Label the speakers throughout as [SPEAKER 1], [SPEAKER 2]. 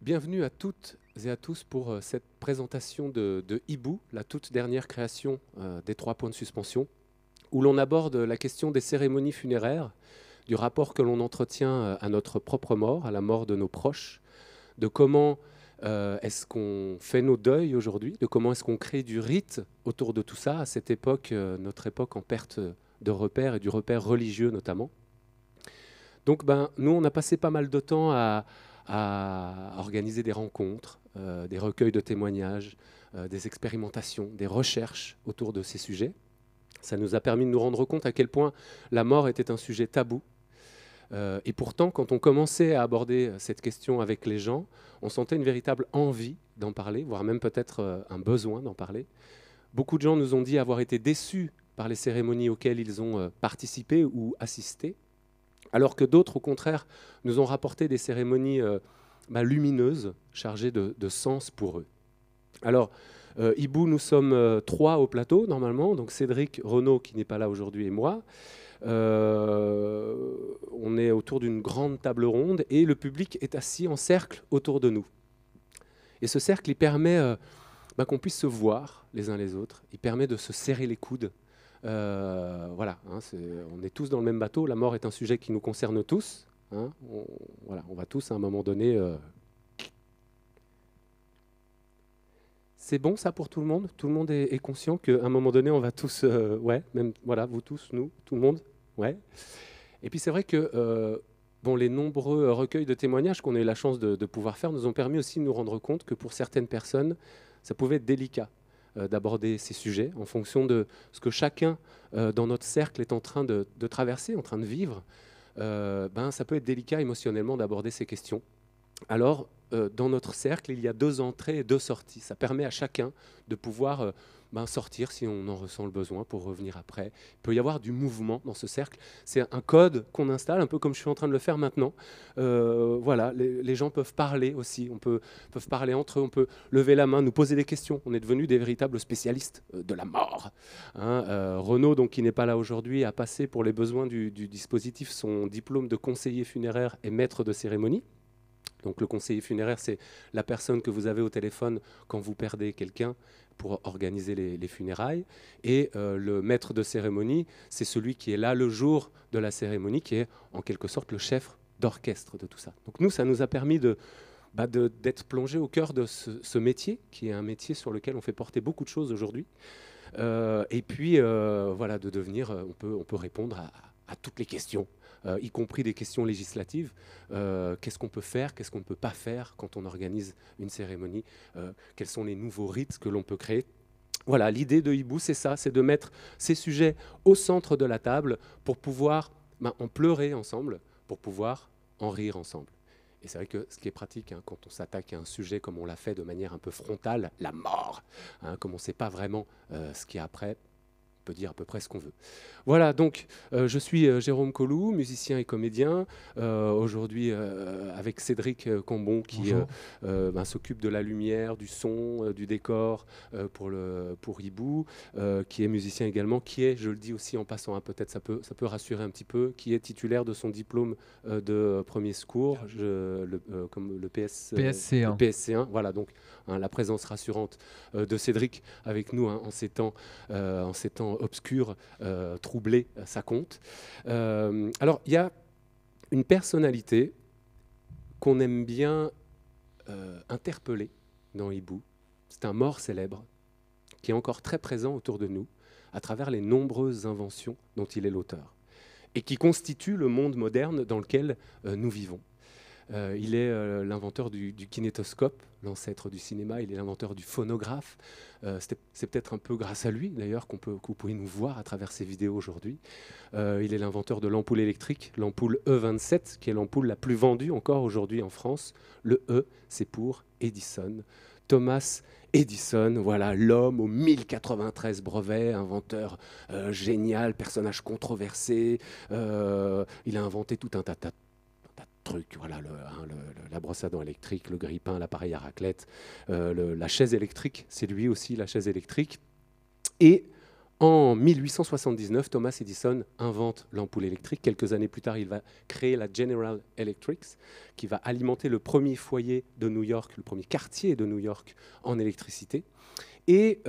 [SPEAKER 1] Bienvenue à toutes et à tous pour cette présentation de Hibou, la toute dernière création des 3 points de suspension, où l'on aborde la question des cérémonies funéraires, du rapport que l'on entretient à notre propre mort, à la mort de nos proches, de comment est-ce qu'on fait nos deuils aujourd'hui, de comment est-ce qu'on crée du rite autour de tout ça, à cette époque, notre époque en perte de repères et du repère religieux notamment. Donc nous, on a passé pas mal de temps à organiser des rencontres, des recueils de témoignages, des expérimentations, des recherches autour de ces sujets. Ça nous a permis de nous rendre compte à quel point la mort était un sujet tabou. Et pourtant, quand on commençait à aborder cette question avec les gens, on sentait une véritable envie d'en parler, voire même peut-être un besoin d'en parler. Beaucoup de gens nous ont dit avoir été déçus par les cérémonies auxquelles ils ont participé ou assisté, alors que d'autres, au contraire, nous ont rapporté des cérémonies lumineuses, chargées de sens pour eux. Alors, Hibou, nous sommes 3 au plateau, normalement, donc Cédric, Renaud, qui n'est pas là aujourd'hui, et moi. On est autour d'une grande table ronde, et le public est assis en cercle autour de nous. Et ce cercle, il permet qu'on puisse se voir les uns les autres, il permet de se serrer les coudes. Voilà, hein, on est tous dans le même bateau. La mort est un sujet qui nous concerne tous. Hein, on va tous à un moment donné. C'est bon ça pour tout le monde. Tout le monde est conscient qu'à un moment donné, on va tous, ouais, même voilà, vous tous, nous, tout le monde, ouais. Et puis c'est vrai que les nombreux recueils de témoignages qu'on a eu la chance de pouvoir faire nous ont permis aussi de nous rendre compte que pour certaines personnes, ça pouvait être délicat d'aborder ces sujets en fonction de ce que chacun dans notre cercle est en train de traverser, en train de vivre. Ça peut être délicat émotionnellement d'aborder ces questions. Alors, dans notre cercle, il y a 2 entrées et 2 sorties. Ça permet à chacun de pouvoir sortir si on en ressent le besoin pour revenir après. Il peut y avoir du mouvement dans ce cercle. C'est un code qu'on installe, un peu comme je suis en train de le faire maintenant. Voilà, les gens peuvent parler aussi, peuvent parler entre eux, on peut lever la main, nous poser des questions. On est devenus des véritables spécialistes de la mort. Hein, Renaud, donc, qui n'est pas là aujourd'hui, a passé pour les besoins du dispositif son diplôme de conseiller funéraire et maître de cérémonie. Donc le conseiller funéraire, c'est la personne que vous avez au téléphone quand vous perdez quelqu'un pour organiser les funérailles. Et le maître de cérémonie, c'est celui qui est là le jour de la cérémonie, qui est en quelque sorte le chef d'orchestre de tout ça. Donc nous, ça nous a permis d'être plongé au cœur de ce métier, qui est un métier sur lequel on fait porter beaucoup de choses aujourd'hui. Et puis, voilà, de devenir, on peut répondre à toutes les questions, y compris des questions législatives. Qu'est-ce qu'on peut faire, qu'est-ce qu'on ne peut pas faire quand on organise une cérémonie, quels sont les nouveaux rites que l'on peut créer. Voilà, l'idée de Hibou, c'est ça, c'est de mettre ces sujets au centre de la table pour pouvoir en pleurer ensemble, pour pouvoir en rire ensemble. Et c'est vrai que ce qui est pratique, hein, quand on s'attaque à un sujet comme on l'a fait de manière un peu frontale, la mort, hein, comme on ne sait pas vraiment ce qu'il y a après, on peut dire à peu près ce qu'on veut. Voilà, donc je suis Jérôme Collou, musicien et comédien, aujourd'hui avec Cédric Cambon qui s'occupe de la lumière, du son, du décor pour Hibou, qui est musicien également, qui est, je le dis aussi en passant, hein, peut-être ça peut rassurer un petit peu, qui est titulaire de son diplôme de premier secours, comme le
[SPEAKER 2] PSC1.
[SPEAKER 1] le PSC1, voilà, donc hein, la présence rassurante de Cédric avec nous hein, en ces temps obscurs, troublés, ça compte. Alors, il y a une personnalité qu'on aime bien interpeller dans Hibou. C'est un mort célèbre qui est encore très présent autour de nous à travers les nombreuses inventions dont il est l'auteur et qui constitue le monde moderne dans lequel nous vivons. Il est l'inventeur du kinétoscope, l'ancêtre du cinéma. Il est l'inventeur du phonographe. C'est peut-être un peu grâce à lui, d'ailleurs, que vous pouvez nous voir à travers ces vidéos aujourd'hui. Il est l'inventeur de l'ampoule électrique, l'ampoule E27, qui est l'ampoule la plus vendue encore aujourd'hui en France. Le E, c'est pour Edison. Thomas Edison, voilà, l'homme aux 1093 brevets, inventeur génial, personnage controversé. Il a inventé tout un tas de trucs, voilà, la brosse à dents électrique, le grille-pain, l'appareil à raclette, la chaise électrique, c'est lui aussi la chaise électrique. Et En 1879, Thomas Edison invente l'ampoule électrique. Quelques années plus tard, il va créer la General Electric, qui va alimenter le premier foyer de New York, le premier quartier de New York en électricité. Et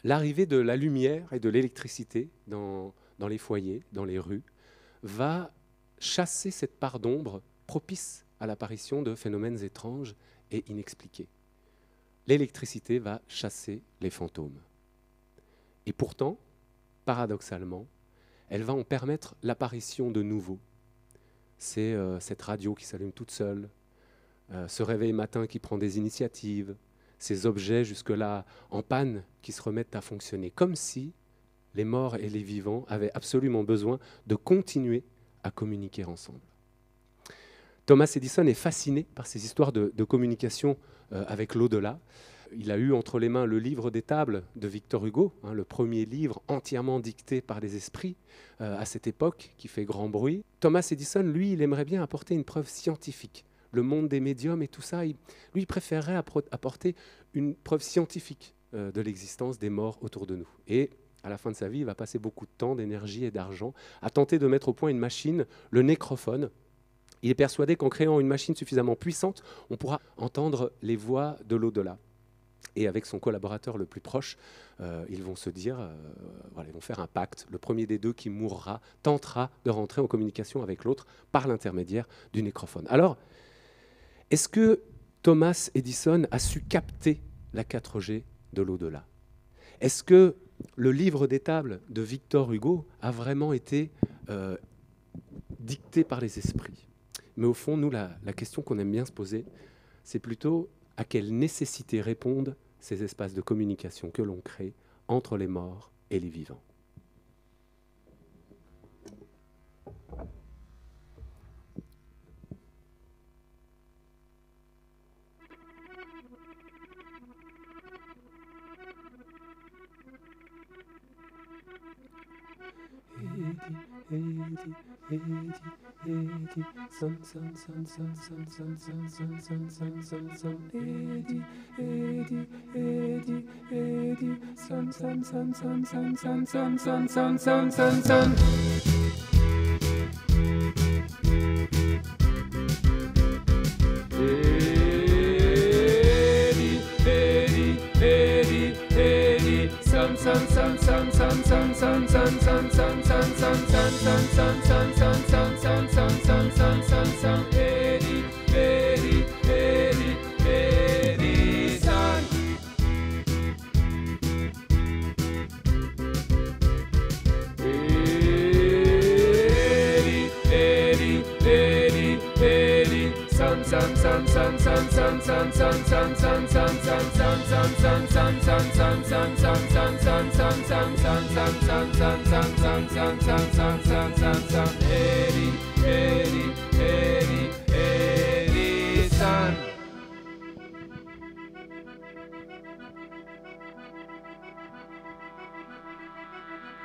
[SPEAKER 1] l'arrivée de la lumière et de l'électricité dans les foyers, dans les rues, va chasser cette part d'ombre propice à l'apparition de phénomènes étranges et inexpliqués. L'électricité va chasser les fantômes. Et pourtant, paradoxalement, elle va en permettre l'apparition de nouveaux. C'est cette radio qui s'allume toute seule, ce réveil matin qui prend des initiatives, ces objets jusque-là en panne qui se remettent à fonctionner, comme si les morts et les vivants avaient absolument besoin de continuer à communiquer ensemble. Thomas Edison est fasciné par ces histoires de communication avec l'au-delà. Il a eu entre les mains le livre des tables de Victor Hugo, le premier livre entièrement dicté par les esprits à cette époque, qui fait grand bruit. Thomas Edison, lui, il aimerait bien apporter une preuve scientifique. Le monde des médiums et tout ça, lui préférerait apporter une preuve scientifique de l'existence des morts autour de nous. Et à la fin de sa vie, il va passer beaucoup de temps, d'énergie et d'argent à tenter de mettre au point une machine, le nécrophone. Il est persuadé qu'en créant une machine suffisamment puissante, on pourra entendre les voix de l'au-delà. Et avec son collaborateur le plus proche, ils vont se dire, voilà, ils vont faire un pacte. Le premier des deux qui mourra tentera de rentrer en communication avec l'autre par l'intermédiaire du nécrophone. Alors, est-ce que Thomas Edison a su capter la 4G de l'au-delà? Est-ce que le livre des tables de Victor Hugo a vraiment été dicté par les esprits? Mais au fond, nous, la question qu'on aime bien se poser, c'est plutôt à quelle nécessité répondent ces espaces de communication que l'on crée entre les morts et les vivants.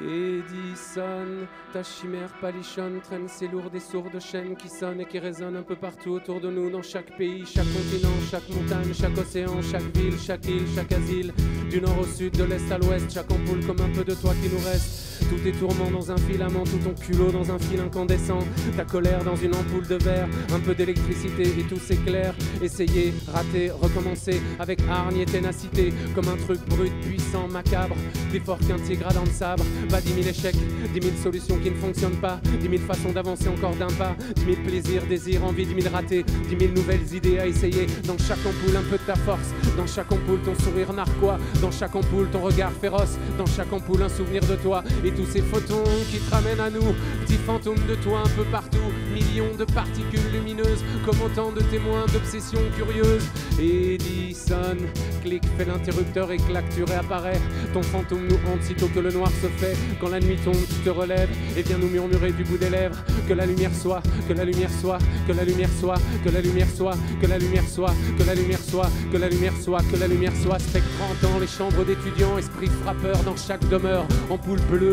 [SPEAKER 1] Edison, ta chimère palichonne traîne ses lourdes et sourdes chaînes qui sonnent et qui résonnent un peu partout autour de nous, dans chaque pays, chaque continent, chaque montagne, chaque océan, chaque ville, chaque île, chaque asile, du nord au sud, de l'est à l'ouest, chaque ampoule comme un peu de toi qui nous reste. Tous tes tourments dans un filament, tout ton culot dans un fil incandescent, ta colère dans une ampoule de verre, un peu d'électricité et tout s'éclaire. Essayer, rater, recommencer avec hargne et ténacité, comme un truc brut, puissant, macabre, plus fort qu'un tigre à dents de sabre. Pas 10 000 échecs, 10 000 solutions qui ne fonctionnent pas, 10 000 façons d'avancer encore d'un pas, 10 000 plaisirs, désirs, envies, 10 000 ratés, 10 000 nouvelles idées à essayer. Dans chaque ampoule un peu de ta force, dans chaque ampoule ton sourire narquois, dans chaque ampoule ton regard féroce, dans chaque ampoule un souvenir de toi et tous ces photons qui te ramènent à nous, petits fantômes de toi un peu partout, millions de particules lumineuses, comme autant de témoins d'obsessions curieuses. Edison, clic, fait l'interrupteur et clac, tu réapparais. Ton fantôme nous hante sitôt que le noir se fait. Quand la nuit tombe, tu te relèves et viens nous murmurer du bout des lèvres que la lumière soit, que la lumière soit, que la lumière soit, que la lumière soit, que la lumière soit, que la lumière soit, que la lumière soit, que la lumière soit. Spectre en les chambres d'étudiants, esprit frappeur dans chaque demeure, ampoule bleue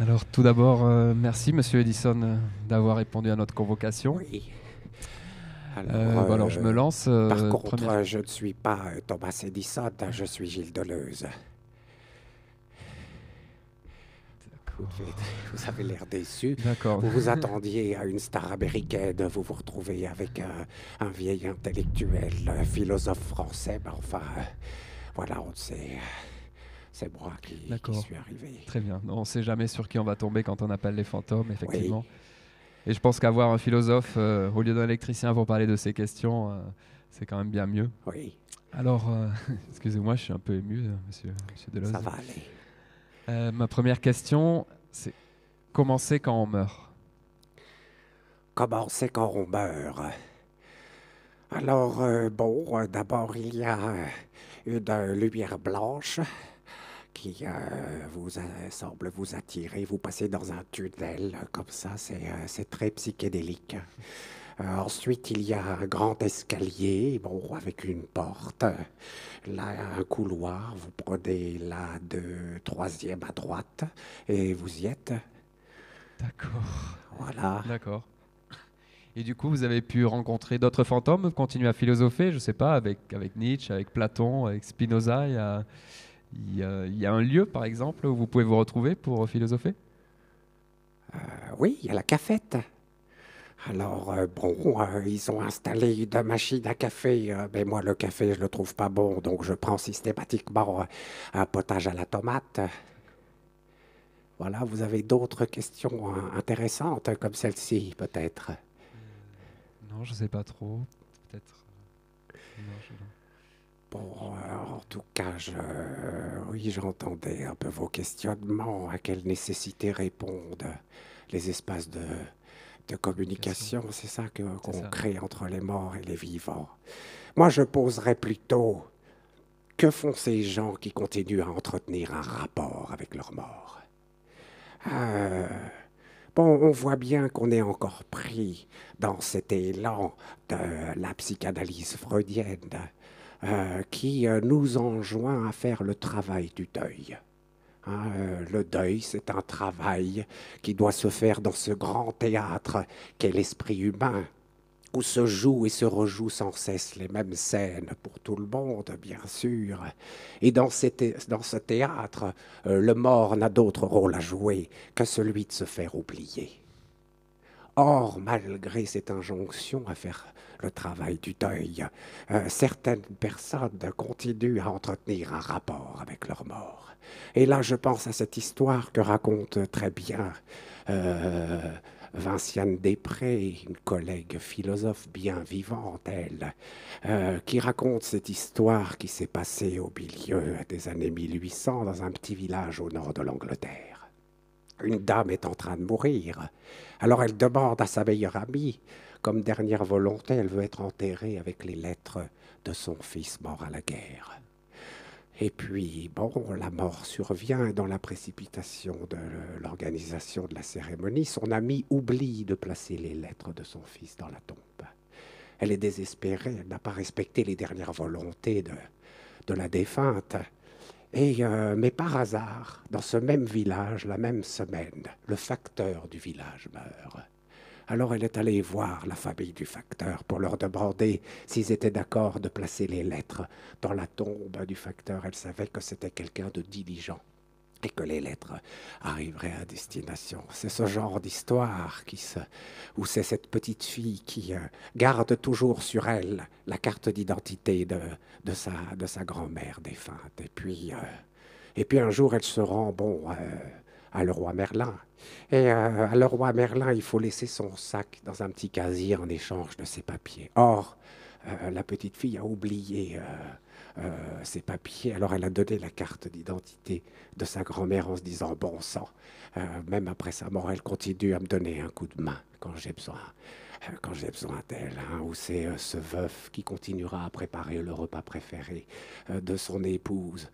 [SPEAKER 2] Alors tout d'abord, merci Monsieur Edison d'avoir répondu à notre convocation.
[SPEAKER 3] Oui.
[SPEAKER 2] Alors je me lance.
[SPEAKER 3] Par contre, je ne suis pas Thomas Edison, je suis Gilles Deleuze. Vous avez l'air déçu.
[SPEAKER 2] D'accord.
[SPEAKER 3] Vous vous attendiez à une star américaine, vous vous retrouvez avec un vieil intellectuel, philosophe français. Ben enfin, voilà, on sait. C'est moi qui suis arrivé.
[SPEAKER 2] Très bien. On ne sait jamais sur qui on va tomber quand on appelle les fantômes, effectivement.
[SPEAKER 3] Oui.
[SPEAKER 2] Et je pense qu'avoir un philosophe au lieu d'un électricien pour parler de ces questions, c'est quand même bien mieux.
[SPEAKER 3] Oui.
[SPEAKER 2] Alors, excusez-moi, je suis un peu ému, monsieur Deleuze.
[SPEAKER 3] Ça va aller.
[SPEAKER 2] Ma première question, c'est comment c'est quand on meurt?
[SPEAKER 3] Comment c'est quand on meurt? Alors, d'abord, il y a une lumière blanche qui semble vous attirer. Vous passez dans un tunnel comme ça, c'est très psychédélique. Ensuite, il y a un grand escalier, avec une porte. Là, un couloir. Vous prenez la troisième à droite et vous y êtes.
[SPEAKER 2] D'accord.
[SPEAKER 3] Voilà.
[SPEAKER 2] D'accord. Et du coup, vous avez pu rencontrer d'autres fantômes, continuer à philosopher, je ne sais pas, avec Nietzsche, avec Platon, avec Spinoza. Il y a un lieu, par exemple, où vous pouvez vous retrouver pour philosopher?
[SPEAKER 3] Oui, il y a la cafette. Alors, ils ont installé une machine à café, mais moi, le café, je le trouve pas bon, donc je prends systématiquement un potage à la tomate. Voilà, vous avez d'autres questions intéressantes comme celle-ci, peut-être?
[SPEAKER 2] Non, je sais pas trop. Peut-être. Non,
[SPEAKER 3] Bon, en tout cas, oui, j'entendais un peu vos questionnements. À quelle nécessité répondent les espaces de communication? C'est ça qu'on crée entre les morts et les vivants. Moi, je poserais plutôt, que font ces gens qui continuent à entretenir un rapport avec leur mort? On voit bien qu'on est encore pris dans cet élan de la psychanalyse freudienne qui nous enjoint à faire le travail du deuil. Le deuil, c'est un travail qui doit se faire dans ce grand théâtre qu'est l'esprit humain, où se jouent et se rejouent sans cesse les mêmes scènes pour tout le monde, bien sûr. Et dans ce théâtre, le mort n'a d'autre rôle à jouer que celui de se faire oublier. Or, malgré cette injonction à faire le travail du deuil, certaines personnes continuent à entretenir un rapport avec leur mort. Et là, je pense à cette histoire que raconte très bien Vinciane Després, une collègue philosophe bien vivante, elle, qui raconte cette histoire qui s'est passée au milieu des années 1800 dans un petit village au nord de l'Angleterre. Une dame est en train de mourir. Alors elle demande à sa meilleure amie, comme dernière volonté, elle veut être enterrée avec les lettres de son fils mort à la guerre. Et puis, la mort survient et dans la précipitation de l'organisation de la cérémonie, son amie oublie de placer les lettres de son fils dans la tombe. Elle est désespérée, elle n'a pas respecté les dernières volontés de la défunte. Mais par hasard, dans ce même village, la même semaine, le facteur du village meurt. Alors elle est allée voir la famille du facteur pour leur demander s'ils étaient d'accord de placer les lettres dans la tombe du facteur. Elle savait que c'était quelqu'un de diligent et que les lettres arriveraient à destination. C'est ce genre d'histoire où c'est cette petite fille qui garde toujours sur elle la carte d'identité de sa grand-mère défunte. Et puis un jour, elle se rend à Leroy Merlin. Et à Leroy Merlin, il faut laisser son sac dans un petit casier en échange de ses papiers. Or, la petite fille a oublié ses papiers. Alors elle a donné la carte d'identité de sa grand-mère en se disant, bon sang, même après sa mort, elle continue à me donner un coup de main quand j'ai besoin d'elle, ou c'est ce veuf qui continuera à préparer le repas préféré de son épouse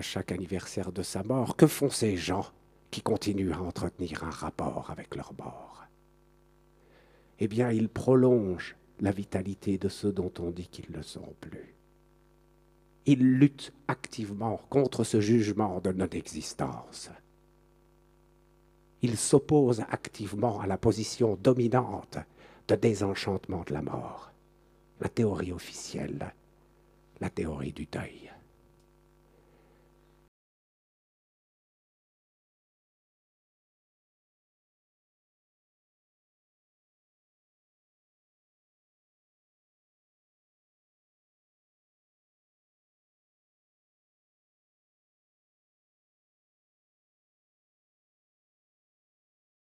[SPEAKER 3] chaque anniversaire de sa mort. Que font ces gens qui continuent à entretenir un rapport avec leur mort? Eh bien, ils prolongent la vitalité de ceux dont on dit qu'ils ne le sont plus. Ils luttent activement contre ce jugement de non-existence. Il s'oppose activement à la position dominante de désenchantement de la mort. La théorie officielle, la théorie du deuil.